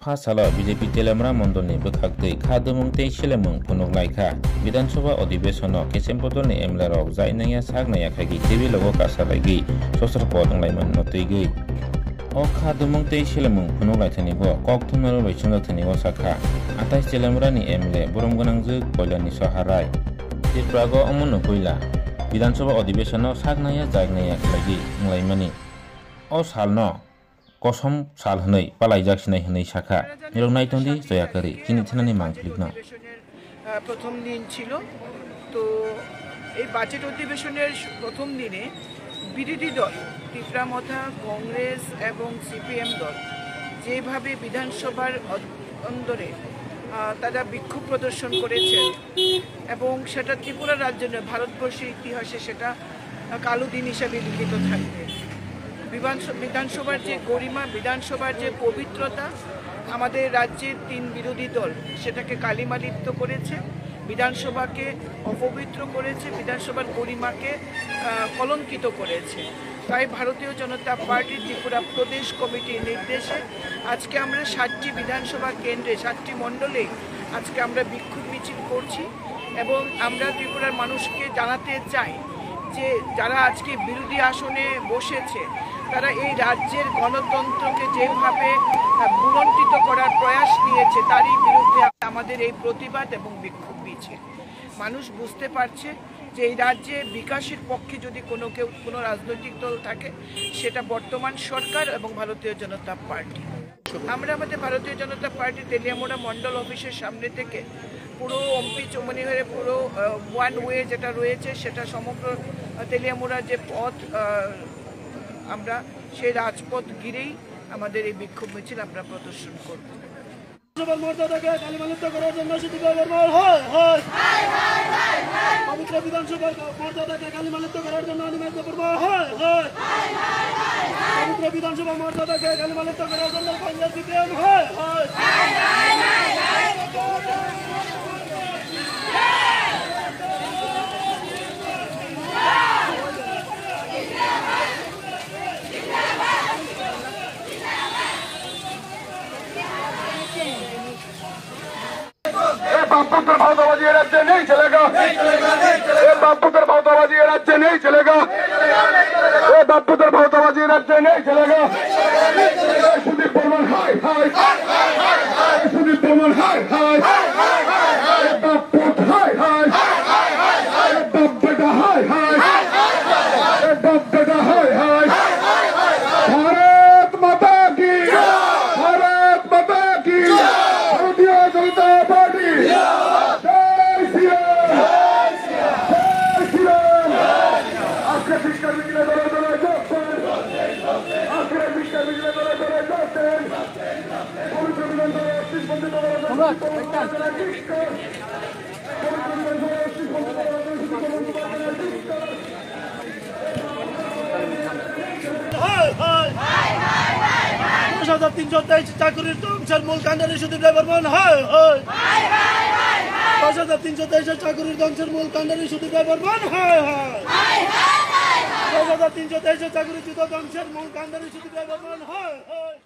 फासाला BJP तेलेमरा मंडलनि बोखागदै खादोमं तै सिलेमं फुनुगलायखा विधानसभा अधिवेशनो केसेमपदनि MLA रok जायनाया सागनाया खागि TV लोगो कासालायगि ससर पदंलायमोन नतैगै o खादोमं तै सिलेमं फुनुगलायथनिबो कक्थुनारो रैसुंजाथनिबो साखा 28 तेलेमरानि एमएलए बरमगोनांजो कयलानि सहाराय त्रिपुरागो अमनो कयला विधानसभा अधिवेशनो सागनाया जागनाया खागि लायमानि o salno कसम साल हनै पालाई जाखिनाय हनै शाखा निरंनाय तंदी जयाकरी किनि थेनानि मांखलिगना প্রথম দিন ছিল তো এই বাজেট অধিবেশনের প্রথম দিনে বিরোধী দল ত্রিপুরা মথা কংগ্রেস এবং সিপিএম দল যেভাবে বিধানসভার অন্দরে তারা বিক্ষোভ প্রদর্শন করেছেন এবং সেটা ত্রিপুরা রাজ্যের ভারতবর্ষের ইতিহাসে সেটা কালো দিন হিসাবে লিখিত থাকবে। বিধানসভার যে গরিমা, বিধানসভার যে পবিত্রতা, আমাদের রাজ্যের 3 বিরোধী দল সেটাকে কালিমালিপ্ত করেছে, বিধানসভাকে অপবিত্র করেছে, বিধানসভার গরিমাকে কলঙ্কিত করেছে। তাই ভারতীয় জনতা পার্টির ত্রিপুরা প্রদেশ কমিটির নির্দেশে আজকে আমরা 7টি বিধানসভা কেন্দ্রে 7টি মণ্ডলে আজকে আমরা বিক্ষোভ মিছিল করছি এবং আমরা ত্রিপুরার মানুষকে জানাতে চাই যে যারা আজকে বিরোধী আসনে বসেছে তারা এই রাজ্যের গণতন্ত্রকে যেভাবে বুলন্টিত করার প্রয়াস নিয়েছে তারই বিরুদ্ধে আমাদের এই প্রতিবাদ এবং বিক্ষোভ মিছিল। মানুষ বুঝতে পারছে যে এই রাজ্যে বিকাশের পক্ষে যদি কোনো রাজনৈতিক দল থাকে সেটা বর্তমান সরকার এবং ভারতীয় জনতা পার্টি। আমরা আমাদের ভারতীয় জনতা পার্টি তেলিয়ামুড়া মন্ডল অফিসের সামনে থেকে পুরো অম্পি চৌমনি হয়ে পুরো ওয়ান ওয়ে যেটা রয়েছে সেটা সমগ্র তেলিয়ামুড়া যে পথ আমরা সেই রাজপথ ঘিরেই আমাদের এই বিক্ষোভ মিছিল আমরা প্রদর্শন করব। মর্যাদাকে কালিমালিপ্ত করার জন্য পবিত্র বিধানসভার মর্যাদাকে কালিমালিপ্ত করার জন্য অনিবার্য করব। পবিত্র বিধানসভা মর্যাদাকে কালিমালিপ্ত করার জন্য কংগ্রেস সিপিএম बापपुत्र भावताबाजी राज्य नहीं चलेगा, बापपुत्र भावताबाजी राज्य नहीं चलेगा, बापपुत्र भावताबाजी राज्य नहीं चलेगा। सुदीप बर्मन हाय हाय, सुदीप बर्मन हाय हाय, बापपुत हाय हाय, बाप बेटा हाय हाय, बाप बेटा हाय हाय। भारत माता की, भारत माता की, भारतीय जनता पार्टी চাকরির ধ্বংসের মূল কাণ্ডারি সুদীপ রায় বর্মন হয় হয়। 10,323 চাকরির ধ্বংসের মূল কাণ্ডারি সুদীপ রায় বর্মন হয় হয়। 10,323 চাকরিচ্যুত ধ্বংসের মূল কাণ্ডারি সুদীপ রায় বর্মন হয় হয়।